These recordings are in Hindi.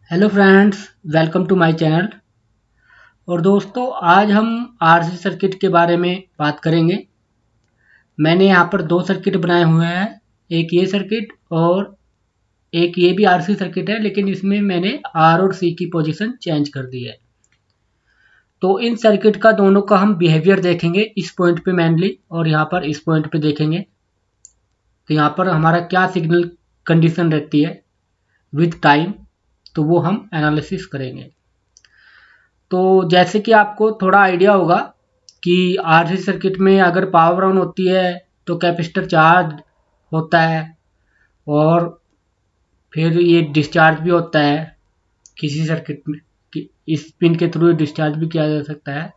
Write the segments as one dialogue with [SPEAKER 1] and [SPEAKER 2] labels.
[SPEAKER 1] Hello friends, welcome to my channel. और दोस्तों, आज हम आरसी सर्किट के बारे में बात करेंगे। मैंने यहाँ पर दो सर्किट बनाए हुए हैं, एक ये सर्किट और एक ये भी आरसी सर्किट है, लेकिन इसमें मैंने आर और सी की पोजीशन चेंज कर दी है। तो इन सर्किट का दोनों का हम बिहेवियर देखेंगे इस पॉइंट पे मेनली, और यहाँ पर इस पॉइंट पे देखेंगे तो यहाँ पर हमारा क्या सिग्नल कंडीशन रहती है विद टाइम, तो वो हम एनालिसिस करेंगे। तो जैसे कि आपको थोड़ा आइडिया होगा कि आरसी सर्किट में अगर पावर ऑन होती है तो कैपेसिटर चार्ज होता है, और फिर ये डिस्चार्ज भी होता है किसी सर्किट में कि इस पिन के थ्रू डिस्चार्ज भी किया जा सकता है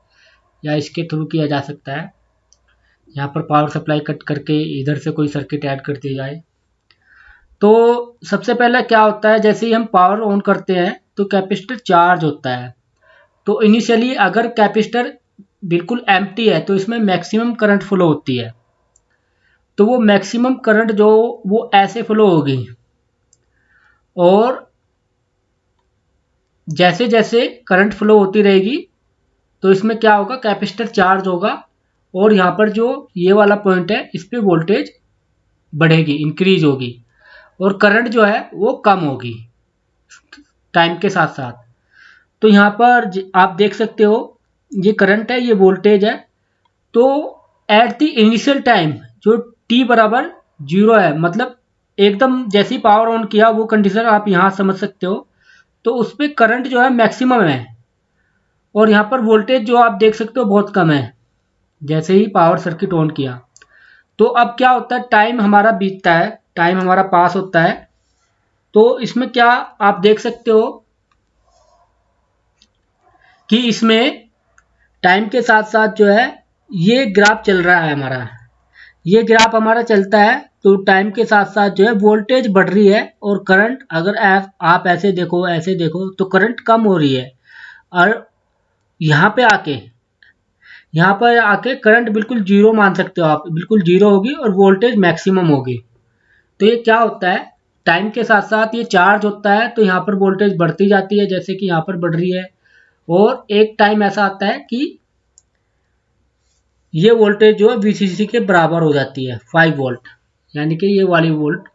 [SPEAKER 1] या इसके थ्रू किया जा सकता है। यहाँ पर पावर सप्लाई कट करके इधर से कोई सर्किट ऐड कर दी जाए। तो सबसे पहले क्या होता है, जैसे ही हम पावर ऑन करते हैं तो कैपेसिटर चार्ज होता है। तो इनिशियली अगर कैपेसिटर बिल्कुल एम्प्टी है तो इसमें मैक्सिमम करंट फ्लो होती है। तो वो मैक्सिमम करंट जो वो ऐसे फ्लो होगी, और जैसे जैसे करंट फ्लो होती रहेगी तो इसमें क्या होगा, कैपेसिटर चार्ज होगा, और यहाँ पर जो ये वाला पॉइंट है इस पे वोल्टेज बढ़ेगी, इंक्रीज होगी, और करंट जो है वो कम होगी टाइम के साथ साथ। तो यहाँ पर आप देख सकते हो, ये करंट है, ये वोल्टेज है। तो एट द इनिशियल टाइम जो t बराबर 0 है, मतलब एकदम जैसे ही पावर ऑन किया वो कंडीशन आप यहाँ समझ सकते हो। तो उस पर करंट जो है मैक्सिमम है, और यहाँ पर वोल्टेज जो आप देख सकते हो बहुत कम है जैसे ही पावर सर्किट ऑन किया। तो अब क्या होता है, टाइम हमारा बीतता है, टाइम हमारा पास होता है। तो इसमें क्या आप देख सकते हो कि इसमें टाइम के साथ साथ जो है ये ग्राफ चल रहा है हमारा, ये ग्राफ हमारा चलता है। तो टाइम के साथ साथ जो है वोल्टेज बढ़ रही है, और करंट अगर आप ऐसे देखो तो करंट कम हो रही है। और यहाँ पे आके करंट बिल्कुल जीरो मान सकते हो आप, बिल्कुल जीरो होगी और वोल्टेज मैक्सिमम होगी। तो ये क्या होता है, टाइम के साथ साथ ये चार्ज होता है, तो यहाँ पर वोल्टेज बढ़ती जाती है जैसे कि यहाँ पर बढ़ रही है। और एक टाइम ऐसा आता है कि ये वोल्टेज जो है वीसीसी के बराबर हो जाती है 5 वोल्ट, यानी कि ये वाली वोल्ट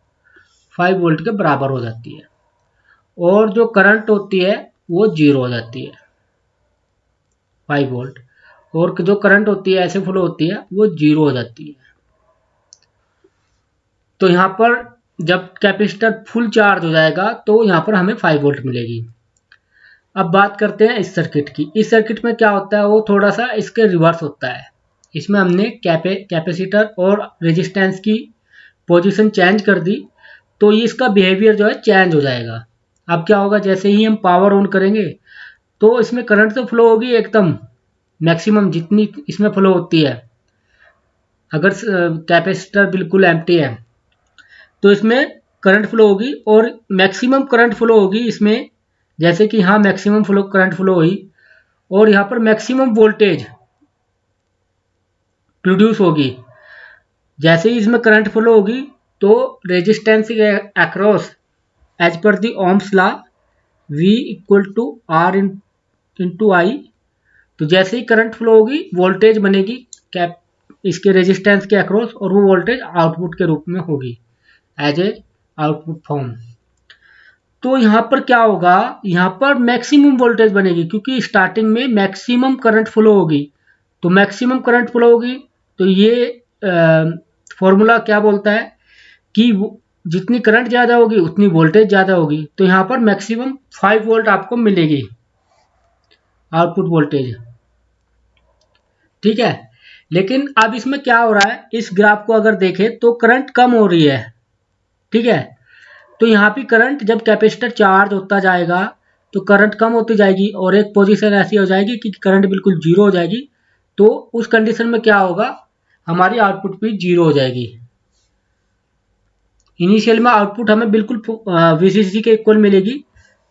[SPEAKER 1] 5 वोल्ट के बराबर हो जाती है, और जो करंट होती है वो जीरो हो जाती है 5 वोल्ट, और जो करंट होती है ऐसे फ्लो होती है वो जीरो हो जाती है। तो यहाँ पर जब कैपेसिटर फुल चार्ज हो जाएगा तो यहाँ पर हमें 5 वोल्ट मिलेगी। अब बात करते हैं इस सर्किट की। इस सर्किट में क्या होता है, वो थोड़ा सा इसके रिवर्स होता है। इसमें हमने कैपेसिटर और रेजिस्टेंस की पोजीशन चेंज कर दी, तो ये इसका बिहेवियर जो है चेंज हो जाएगा। अब क्या होगा, जैसे ही हम पावर ऑन करेंगे तो इसमें करंट तो फ्लो होगी एकदम मैक्सिमम जितनी इसमें फ्लो होती है। अगर कैपेसिटर बिल्कुल एम्प्टी है तो इसमें करंट फ्लो होगी, और मैक्सिमम करंट फ्लो होगी इसमें, जैसे कि यहाँ मैक्सिमम फ्लो करंट फ्लो हुई, और यहाँ पर मैक्सिमम वोल्टेज प्रोड्यूस होगी। जैसे ही इसमें करंट फ्लो होगी तो रेजिस्टेंस के अक्रॉस एज पर the Ohm's law V equal to R into I. तो जैसे ही करंट फ्लो होगी वोल्टेज बनेगी कैप इसके रेजिस्टेंस के अक्रॉस, और वो वोल्टेज आउटपुट के रूप में होगी एज ए आउटपुट फॉर्म। तो यहाँ पर क्या होगा, यहाँ पर मैक्सिमम वोल्टेज बनेगी क्योंकि स्टार्टिंग में मैक्सिमम करंट फ्लो होगी। तो मैक्सिमम करंट फ्लो होगी, तो ये फॉर्मूला क्या बोलता है कि जितनी करंट ज़्यादा होगी उतनी वोल्टेज ज़्यादा होगी। तो यहाँ पर मैक्सिमम 5 वोल्ट आपको मिलेगी आउटपुट वोल्टेज, ठीक है। लेकिन अब इसमें क्या हो रहा है, इस ग्राफ को अगर देखें तो करंट कम हो रही है, ठीक है। तो यहाँ पे करंट जब कैपेसिटर चार्ज होता जाएगा तो करंट कम होती जाएगी, और एक पोजीशन ऐसी हो जाएगी कि करंट बिल्कुल जीरो हो जाएगी। तो उस कंडीशन में क्या होगा, हमारी आउटपुट भी जीरो हो जाएगी। इनिशियल में आउटपुट हमें बिल्कुल वीसीसी के इक्वल मिलेगी,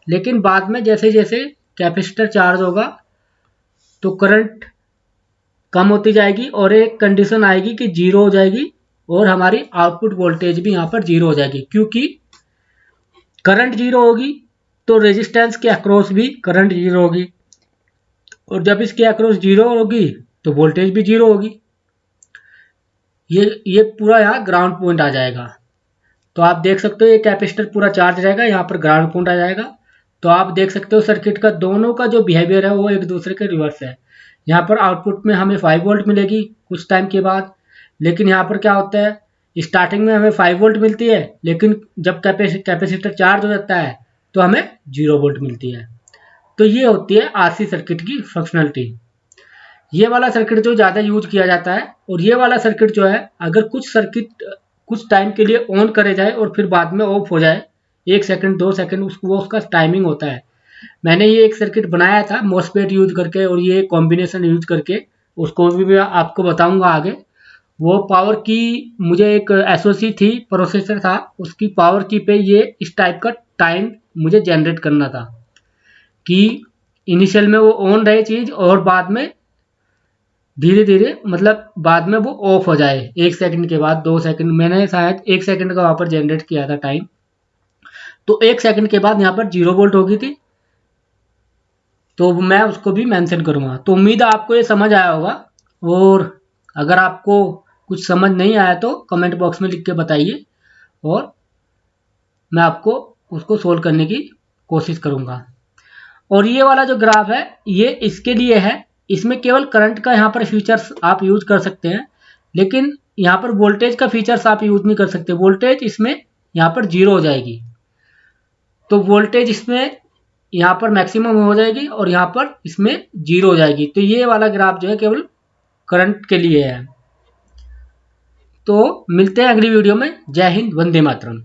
[SPEAKER 1] लेकिन बाद में जैसे जैसे कैपेसिटर चार्ज होगा तो करंट कम होती जाएगी, और एक कंडीशन आएगी कि जीरो हो जाएगी, और हमारी आउटपुट वोल्टेज भी यहाँ पर जीरो हो जाएगी क्योंकि करंट जीरो होगी तो रेजिस्टेंस के अक्रॉस भी करंट जीरो होगी, और जब इसके अक्रॉस जीरो होगी तो वोल्टेज भी जीरो होगी। ये पूरा यहाँ ग्राउंड पॉइंट आ जाएगा। तो आप देख सकते हो ये कैपेसिटर पूरा चार्ज रहेगा, यहाँ पर ग्राउंड पॉइंट आ जाएगा। तो आप देख सकते हो सर्किट का दोनों का जो बिहेवियर है वो एक दूसरे के रिवर्स है। यहाँ पर आउटपुट में हमें 5 वोल्ट मिलेगी कुछ टाइम के बाद, लेकिन यहाँ पर क्या होता है, स्टार्टिंग में हमें 5 वोल्ट मिलती है, लेकिन जब कैपेसिटर चार्ज हो जाता है तो हमें 0 वोल्ट मिलती है। तो ये होती है आरसी सर्किट की फंक्शनलिटी। ये वाला सर्किट जो ज़्यादा यूज किया जाता है, और ये वाला सर्किट जो है अगर कुछ सर्किट कुछ टाइम के लिए ऑन करे जाए और फिर बाद में ऑफ हो जाए, 1 सेकंड 2 सेकंड वो उसका टाइमिंग होता है। मैंने ये एक सर्किट बनाया था मॉसफेट यूज करके और ये कॉम्बिनेशन यूज करके, उसको भी मैं आपको बताऊंगा आगे। वो पावर की मुझे एक एसओसी थी, प्रोसेसर था, उसकी पावर की पे ये इस टाइप का टाइम मुझे जनरेट करना था कि इनिशियल में वो ऑन रहे चीज़ और बाद में धीरे धीरे मतलब बाद में वो ऑफ हो जाए 1 सेकंड के बाद 2 सेकंड। मैंने शायद 1 सेकंड का वहाँ पर जनरेट किया था टाइम। तो 1 सेकंड के बाद यहाँ पर 0 वोल्ट होगी थी, तो मैं उसको भी मेंशन करूँगा। तो उम्मीद है आपको ये समझ आया होगा, और अगर आपको कुछ समझ नहीं आया तो कमेंट बॉक्स में लिख के बताइए, और मैं आपको उसको सोल्व करने की कोशिश करूँगा। और ये वाला जो ग्राफ है ये इसके लिए है, इसमें केवल करंट का यहाँ पर फीचर्स आप यूज कर सकते हैं, लेकिन यहाँ पर वोल्टेज का फीचर्स आप यूज नहीं कर सकते। वोल्टेज इसमें यहाँ पर 0 हो जाएगी, तो वोल्टेज इसमें यहाँ पर मैक्सिमम हो जाएगी और यहाँ पर इसमें 0 हो जाएगी। तो ये वाला ग्राफ जो है केवल करंट के लिए है। तो मिलते हैं अगली वीडियो में। जय हिंद, वंदे मातरम।